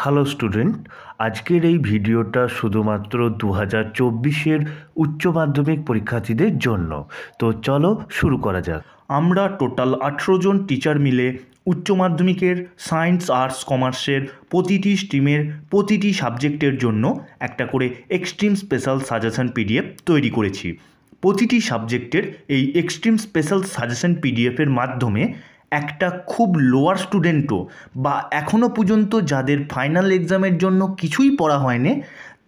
Hello student, আজকের এই ভিডিওটা শুধুমাত্র 2024-এর উচ্চ মাধ্যমিক পরীক্ষার্থীদের জন্য। তো চলো শুরু করা যাক। আমরা টোটাল 18 জন টিচার মিলে উচ্চ মাধ্যমিকের সায়েন্স, আর্টস, কমার্সের প্রতিটি স্ট্রিমের প্রতিটি সাবজেক্টের জন্য একটা করে এক্সট্রিম স্পেশাল সাজেশন পিডিএফ তৈরি করেছি। প্রতিটি সাবজেক্টের এই এক্সট্রিম স্পেশাল সাজেশন পিডিএফের মাধ্যমে একটা খুব লোয়ার স্টুডেন্টও বা এখনও পর্যন্ত যাদের ফাইনাল এক্সামের জন্য কিছুই পড়া হয়নি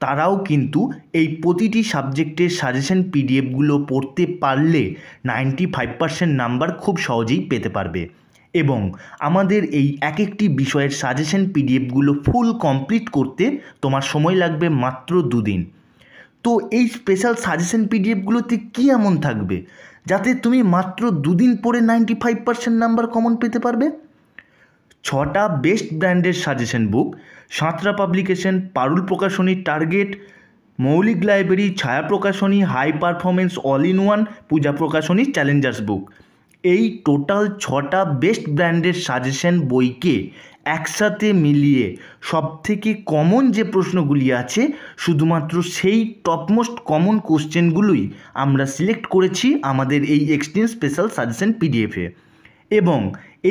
তারাও কিন্তু এই প্রতিটি সাবজেক্টের সাজেশন পিডিএফগুলো পড়তে পারলে 95% নাম্বার খুব সহজেই পেতে পারবে। এবং আমাদের এই এক একটি বিষয়ের সাজেশন পিডিএফগুলো ফুল কমপ্লিট করতে তোমার সময় লাগবে মাত্র 2 দিন। তো এই স্পেশাল সাজেশন পিডিএফগুলোতে কী এমন থাকবে যাতে তুমি মাত্র 2 দিন পরে 95% নাম্বার কমন পেতে পারবে? 6টা বেস্ট ব্র্যান্ডের suggestion book, Santra publication, Parul Prakashani, target, Moulik library, Chhaya Prakashani, high performance, all in one, Puja Prakashani, challengers book, এই টোটাল 6টা বেস্ট ব্র্যান্ডের সাজেশন বইকে একসাথে মিলিয়ে সবথেকে কমন যে প্রশ্নগুলি আছে শুধুমাত্র সেই টপমোস্ট কমন কোশ্চেনগুলোই আমরা সিলেক্ট করেছি আমাদের এই এক্সট্রিম স্পেশাল সাজেশন পিডিএফে। এবং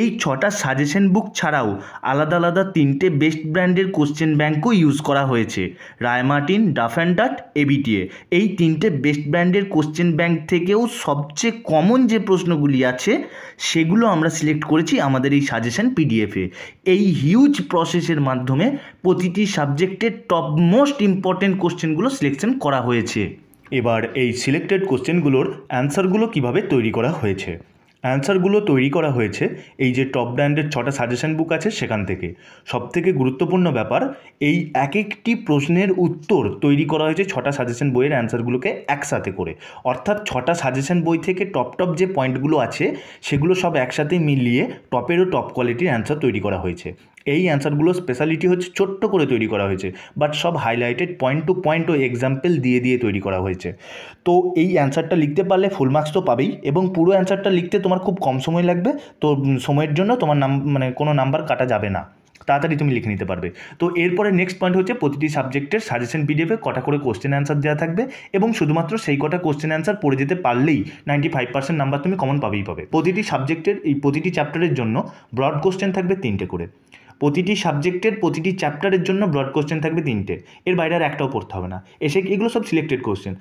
এই 6টা সাজেশন বুক ছাড়াও আলাদা আলাদা 3টে বেস্ট ব্র্যান্ডের কোশ্চেন ব্যাঙ্কও ইউজ করা হয়েছে। রায়মার্টিন, ডাফ অ্যান্ড ডাট, এবিটিএ, এই 3টে বেস্ট ব্র্যান্ডের কোশ্চেন ব্যাঙ্ক থেকেও সবচেয়ে কমন যে প্রশ্নগুলি আছে সেগুলো আমরা সিলেক্ট করেছি আমাদের এই সাজেশন পিডিএফে। এই হিউজ প্রসেসের মাধ্যমে প্রতিটি সাবজেক্টের টপ মোস্ট ইম্পর্টেন্ট কোশ্চেনগুলো সিলেকশন করা হয়েছে। এবার এই সিলেক্টেড কোশ্চেনগুলোর অ্যান্সারগুলো কিভাবে তৈরি করা হয়েছে। অ্যান্সারগুলো তৈরি করা হয়েছে এই যে টপ ব্র্যান্ডের 6টা সাজেশন বুক আছে সেখান থেকে। সবথেকে গুরুত্বপূর্ণ ব্যাপার, এই এক একটি প্রশ্নের উত্তর তৈরি করা হয়েছে 6টা সাজেশন বইয়ের অ্যান্সারগুলোকে একসাথে করে। অর্থাৎ 6টা সাজেশন বই থেকে টপ যে পয়েন্টগুলো আছে সেগুলো সব একসাথে মিলিয়ে টপেরও টপ কোয়ালিটির অ্যান্সার তৈরি করা হয়েছে। এই অ্যান্সারগুলোর স্পেশালিটি হচ্ছে ছোট্ট করে তৈরি করা হয়েছে, বাট সব হাইলাইটেড পয়েন্ট টু পয়েন্ট ও এক্সাম্পল দিয়ে তৈরি করা হয়েছে। তো এই অ্যান্সারটা লিখতে পারলে ফুল মার্কস তো পাবেই, এবং পুরো অ্যান্সারটা লিখতে তোমার খুব কম সময় লাগবে। তো সময়ের জন্য তোমার কোনো নাম্বার কাটা যাবে না, তাড়াতাড়ি তুমি লিখে নিতে পারবে। তো এরপরে নেক্সট পয়েন্ট হচ্ছে প্রতিটি সাবজেক্টের সাজেশন পিডিএফে কটা করে কোশ্চেন অ্যান্সার দেওয়া থাকবে, এবং শুধুমাত্র সেই কটা কোশ্চেন অ্যান্সার পড়ে যেতে পারলেই 95% নাম্বার তুমি কমন পাবেই পাবে। প্রতিটি সাবজেক্টের এই প্রতিটি চ্যাপ্টারের জন্য ব্রড কোশ্চেন থাকবে 3টে করে। প্রতিটি সাবজেক্টের প্রতিটি চ্যাপ্টারের জন্য ব্রড কোশ্চেন থাকবে 3টে, এর বাইরে আর একটাও পড়তে হবে না। এগুলো সব সিলেক্টেড কোশ্চেন।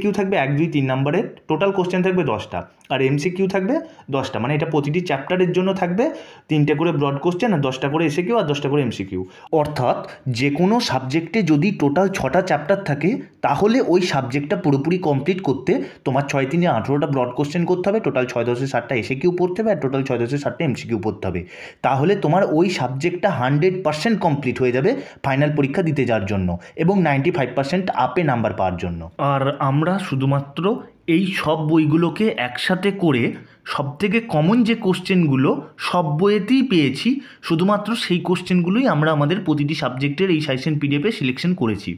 কিউ থাকবে 1, 2, 3 নাম্বারের, টোটাল কোশ্চেন থাকবে 10টা, আর কিউ থাকবে 10টা। মানে এটা প্রতিটি চ্যাপ্টারের জন্য থাকবে 3টে করে ব্রড কোশ্চেন, আর 10টা করে কিউ আর 10টা করে কিউ। অর্থাৎ যে কোনো সাবজেক্টে যদি টোটাল 6টা চ্যাপ্টার থাকে তাহলে ওই সাবজেক্টটা পুরোপুরি কমপ্লিট করতে তোমার 6 3 18টা ব্রড কোশ্চেন করতে হবে, টোটাল 6 10 60টা কিউ পড়তে হবে, আর টোটাল 6 10 60টা কিউ পড়তে হবে। তাহলে তোমার ওই সাবজেক্টটা 100% কমপ্লিট হয়ে যাবে ফাইনাল পরীক্ষা দিতে যাওয়ার জন্য, এবং 95% আপে নাম্বার পাওয়ার জন্য। আর আমরা শুধুমাত্র এই সব বইগুলোকে একসাথে করে সবথেকে কমন যে কোশ্চেনগুলো সব বইয়েতেই পেয়েছি, শুধুমাত্র সেই কোশ্চেনগুলোই আমরা আমাদের প্রতিটি সাবজেক্টের এই সাজেশন পিডিএফে সিলেকশন করেছি।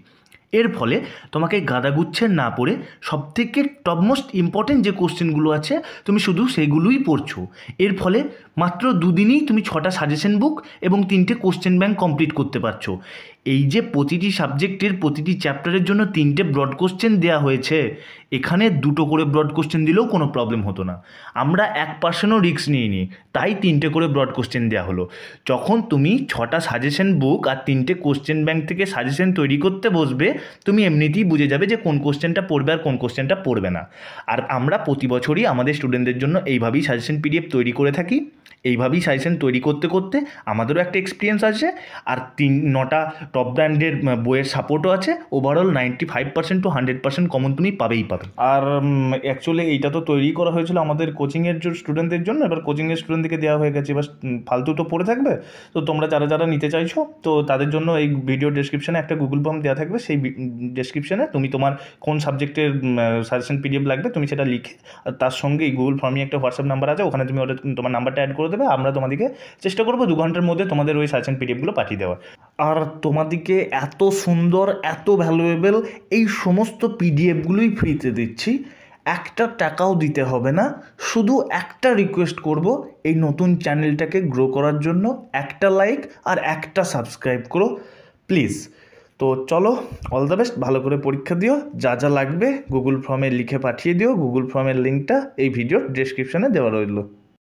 এর ফলে তোমাকে গাদাগুচ্ছের না পড়ে সবথেকে টপমোস্ট ইম্পর্টেন্ট যে কোশ্চেনগুলো আছে তুমি শুধু সেগুলোই পড়ছো। এর ফলে মাত্র 2 দিনেই তুমি 6টা সাজেশন বুক এবং 3টে কোশ্চেন ব্যাংক কমপ্লিট করতে পারছো। এই যে প্রতিটি সাবজেক্টের প্রতিটি চ্যাপ্টারের জন্য 3টে ব্রড কোশ্চেন দেওয়া হয়েছে, এখানে 2টো করে ব্রড কোশ্চেন দিলেও কোনো প্রবলেম হতো না। আমরা 1%ও রিস্ক নিইনি, তাই 3টে করে ব্রড কোশ্চেন দেওয়া হলো। যখন তুমি 6টা সাজেশন বুক আর 3টে কোশ্চেন ব্যাংক থেকে সাজেশন তৈরি করতে বসবে, তুমি এমনিতেই বুঝে যাবে যে কোন কোশ্চেনটা পড়বে আর কোন কোশ্চেনটা পড়বে না। আর আমরা প্রতি বছরই আমাদের স্টুডেন্টদের জন্য এইভাবেই সাজেশন পিডিএফ তৈরি করে থাকি। এইভাবেই সাজেশন তৈরি করতে করতে আমাদেরও একটা এক্সপিরিয়েন্স আছে, আর 9টা টপ ব্র্যান্ডের বইয়ের সাপোর্টও আছে। ওভারঅল 95% to 100% কমন তুমি পাবেই পাবে। আর অ্যাকচুয়ালি এইটা তো তৈরি করা হয়েছিল আমাদের কোচিংয়ের স্টুডেন্টদের জন্য, এবার কোচিংয়ের স্টুডেন্টদেরকে দেওয়া হয়ে গেছে, এবার ফালতু তো পড়ে থাকবে। তো তোমরা যারা নিতে চাইছো তো তাদের জন্য এই ভিডিও ডেসক্রিপশানে একটা গুগল ফর্ম দেওয়া থাকবে, সেই ডেসক্রিপশানে তুমি তোমার কোন সাবজেক্টের সাজেশন পিডিএফ লাগবে তুমি সেটা লিখে, আর তার সঙ্গে এই গুগল ফর্মে একটা হোয়াটসঅ্যাপ নাম্বার আছে, ওখানে তুমি ওটা তোমার নাম্বারটা অ্যাড করে দেবে। আমরা তোমাদেরকে চেষ্টা করবো 2 ঘন্টার মধ্যে তোমাদের ওই সাজেশন পিডিএফগুলো পাঠিয়ে দেওয়ার। আর তোমাদেরকে এত সুন্দর, এত ভ্যালুয়েবল এই সমস্ত পিডিএফগুলোই ফ্রিতে দিচ্ছি, একটা টাকাও দিতে হবে না। শুধু একটা রিকোয়েস্ট করব, এই নতুন চ্যানেলটাকে গ্রো করার জন্য একটা লাইক আর একটা সাবস্ক্রাইব করো। প্লিজ। তো চলো, অল দ্য বেস্ট, ভালো করে পরীক্ষা দিও। যা যা লাগবে গুগল ফর্মে লিখে পাঠিয়ে দিও। গুগল ফর্মের লিঙ্কটা এই ভিডিওর ডেসক্রিপশানে দেওয়া রইল।